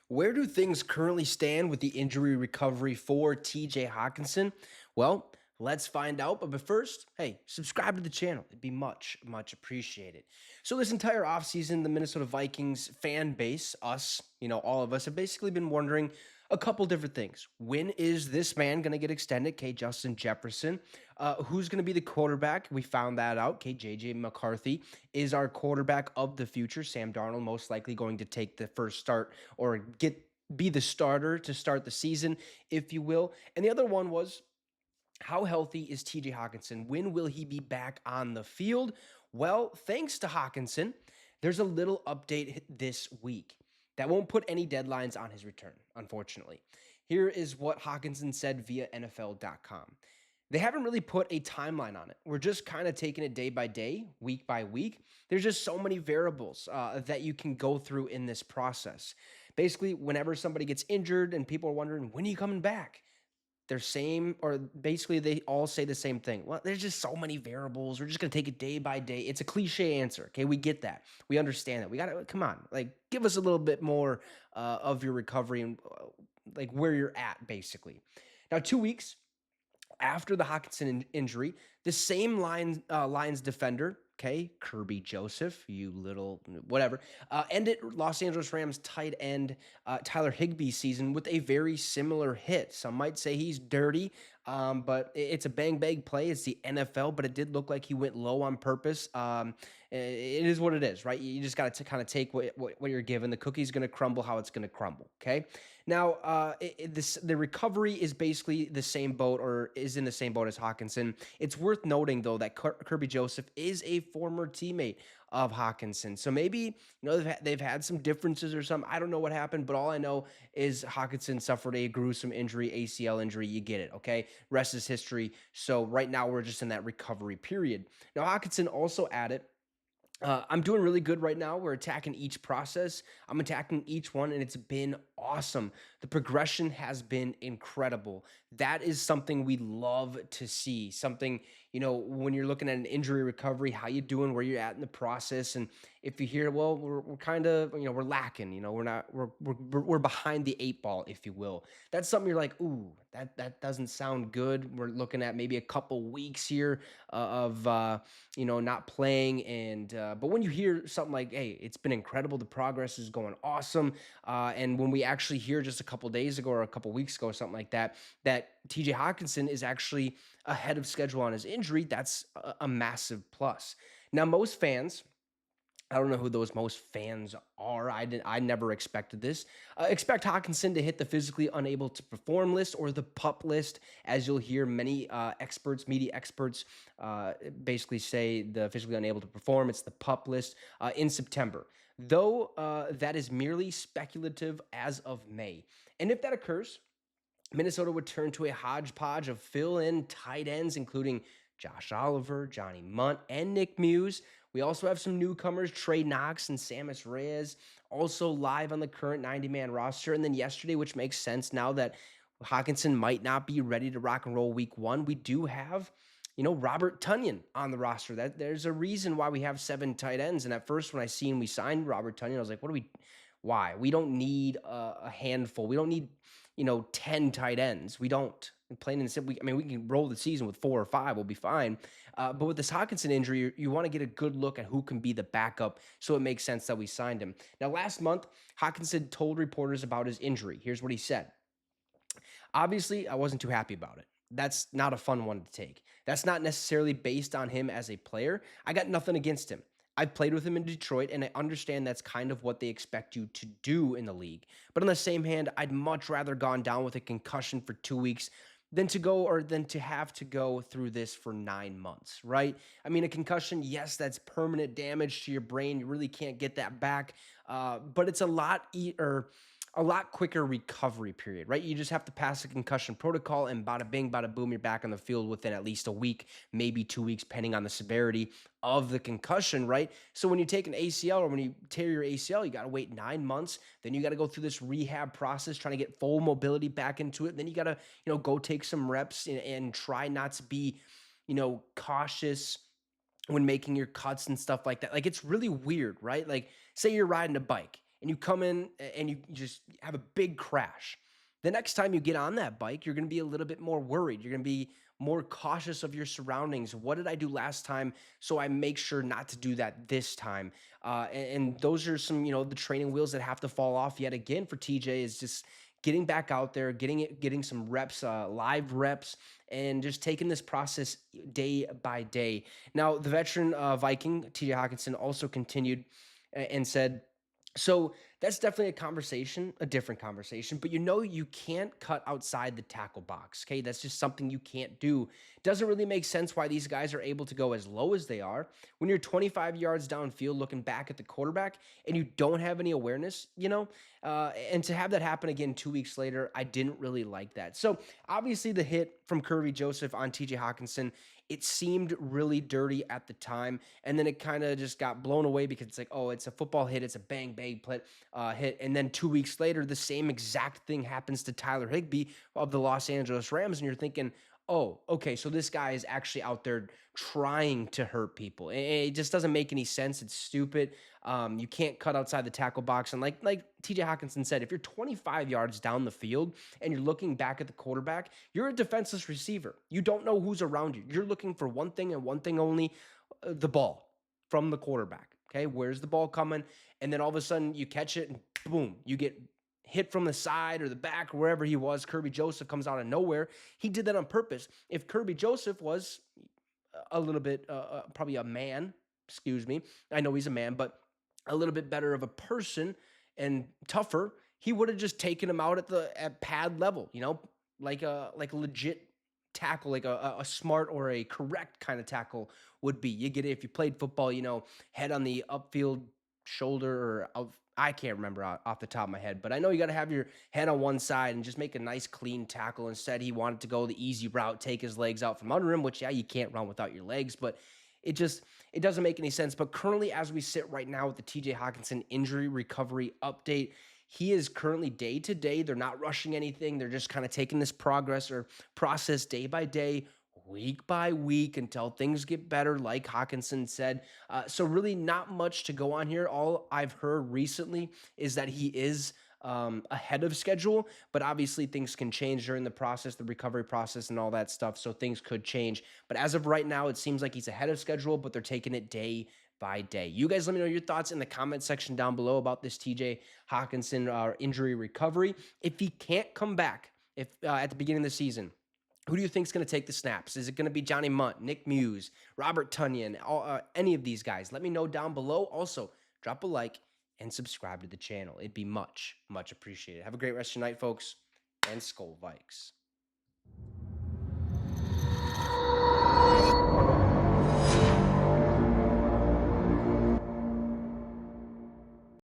Where do things currently stand with the injury recovery for TJ Hockenson? Well, let's find out. But first, hey, subscribe to the channel. It'd be much, much appreciated. So, this entire offseason, the Minnesota Vikings fan base, us, all of us, have basically been wondering a couple different things. When is this man going to get extended? Okay, Justin Jefferson. Who's going to be the quarterback? We found that out. Okay, JJ McCarthy is our quarterback of the future. Sam Darnold most likely going to take the first start or be the starter to start the season, if you will. And the other one was, how healthy is TJ Hockenson? When will he be back on the field? Well, thanks to Hockenson, there's a little update this week that won't put any deadlines on his return, unfortunately. Here is what Hockenson said via NFL.com. They haven't really put a timeline on it. We're just kind of taking it day by day, week by week. There's just so many variables that you can go through in this process. Basically, whenever somebody gets injured and people are wondering, when are you coming back? They all say the same thing. Well, there's just so many variables. We're just going to take it day by day. It's a cliche answer. Okay. We get that. We understand that. We got to, come on, like, give us a little bit more of your recovery and like where you're at, basically. Now, 2 weeks after the Hockenson injury, the same Lions defender, okay, Kirby Joseph, you little whatever, ended Los Angeles Rams tight end Tyler Higbee's season with a very similar hit. Some might say he's dirty, but it's a bang play. It's the NFL, but it did look like he went low on purpose. It is what it is, right? You just got to kind of take what you're given. The cookie's going to crumble how it's going to crumble, okay? Now, the recovery is basically the same boat, or is in the same boat as Hockenson. It's worth noting, though, that Kirby Joseph is a former teammate of Hockenson. So maybe, they've had some differences or something. I don't know what happened, but all I know is Hockenson suffered a gruesome injury, ACL injury. You get it, okay? Rest is history. So right now we're just in that recovery period. Now, Hockenson also added, I'm doing really good right now. We're attacking each process. I'm attacking each one, and it's been awesome. The progression has been incredible. That is something we love to see. Something, when you're looking at an injury recovery, how you doing, where you're at in the process. And if you hear, well, we're kind of, we're lacking, we're behind the eight ball, if you will. That's something you're like, ooh, that doesn't sound good. We're looking at maybe a couple weeks here of not playing. And but when you hear something like, hey, it's been incredible, the progress is going awesome, and when we actually hear just a couple days ago or a couple weeks ago, something like that, that TJ Hockenson is actually ahead of schedule on his injury, that's a massive plus. Now, most fans, I don't know who those most fans are. I never expected this. Expect Hockenson to hit the physically unable to perform list, or the PUP list, as you'll hear many media experts, basically say the physically unable to perform. It's the PUP list in September. Though that is merely speculative as of May. And if that occurs, Minnesota would turn to a hodgepodge of fill-in tight ends, including Josh Oliver, Johnny Munt, and Nick Muse. We also have some newcomers, Trey Knox and Samus Reyes, also live on the current 90-man roster. And then yesterday, which makes sense now that Hockenson might not be ready to rock and roll week one, we do have, Robert Tonyan on the roster. That there's a reason why we have 7 tight ends. And at first, when we signed Robert Tonyan, I was like, why? We don't need a handful. We don't need, 10 tight ends. We don't. Plain and simple. We can roll the season with 4 or 5. We'll be fine. But with this Hockenson injury, you want to get a good look at who can be the backup. So it makes sense that we signed him. Now, last month, Hockenson told reporters about his injury. Here's what he said. Obviously, I wasn't too happy about it. That's not a fun one to take. That's not necessarily based on him as a player. I got nothing against him. I've played with him in Detroit, and I understand that's kind of what they expect you to do in the league. But on the same hand, I'd much rather gone down with a concussion for 2 weeks than to have to go through this for 9 months, right? A concussion, yes, that's permanent damage to your brain. You really can't get that back. But it's a lot quicker recovery period, right? You just have to pass a concussion protocol, and bada bing, bada boom, you're back on the field within at least a week, maybe 2 weeks, depending on the severity of the concussion, right? So when you take an ACL, or when you tear your ACL, you got to wait 9 months. Then you got to go through this rehab process, trying to get full mobility back into it. Then you got to, go take some reps and try not to be, cautious when making your cuts and stuff like that. Like, it's really weird, right? Like, say you're riding a bike and you come in and you just have a big crash. The next time you get on that bike, you're going to be a little bit more worried. You're going to be more cautious of your surroundings. What did I do last time? So I make sure not to do that this time. And those are some, the training wheels that have to fall off yet again for TJ is just getting back out there, getting some reps, live reps, and just taking this process day by day. Now, the veteran Viking, TJ Hockenson, also continued and said, so that's definitely a conversation, a different conversation, but you can't cut outside the tackle box. Okay. That's just something you can't do. Doesn't really make sense why these guys are able to go as low as they are when you're 25 yards downfield looking back at the quarterback and you don't have any awareness, and to have that happen again 2 weeks later, I didn't really like that. So obviously the hit from Kirby Joseph on TJ Hockenson, it seemed really dirty at the time. And then it kind of just got blown away because it's like, oh, it's a football hit. It's a bang, bang hit. And then 2 weeks later, the same exact thing happens to Tyler Higbee of the Los Angeles Rams. And you're thinking, oh, okay, so this guy is actually out there trying to hurt people. It just doesn't make any sense. It's stupid. You can't cut outside the tackle box. And like TJ Hockenson said, if you're 25 yards down the field and you're looking back at the quarterback, you're a defenseless receiver. You don't know who's around you. You're looking for one thing and one thing only, the ball from the quarterback. Okay, where's the ball coming? And then all of a sudden you catch it and boom, you get hit from the side or the back, or wherever he was. Kirby Joseph comes out of nowhere. He did that on purpose. If Kirby Joseph was a little bit, probably a man, excuse me, I know he's a man, but a little bit better of a person and tougher, he would have just taken him out at pad level, like a legit tackle, like a smart or a correct kind of tackle would be. You get it if you played football, head on the upfield shoulder or I can't remember off the top of my head, but I know you got to have your head on one side and just make a nice clean tackle. Instead, he wanted to go the easy route, take his legs out from under him, which, yeah, you can't run without your legs, but it doesn't make any sense. But currently, as we sit right now with the TJ Hockenson injury recovery update, he is currently day to day. They're not rushing anything. They're just kind of taking this progress or process day by day, week by week until things get better, like Hockenson said. So really not much to go on here. All I've heard recently is that he is ahead of schedule, but obviously things can change during the process, the recovery process and all that stuff. So things could change. But as of right now, it seems like he's ahead of schedule, but they're taking it day by day. You guys let me know your thoughts in the comment section down below about this TJ Hockenson injury recovery. If he can't come back at the beginning of the season, who do you think is going to take the snaps? Is it going to be Johnny Munt, Nick Muse, Robert Tunyon, any of these guys? Let me know down below. Also, drop a like and subscribe to the channel. It'd be much, much appreciated. Have a great rest of your night, folks, and Skol Vikes.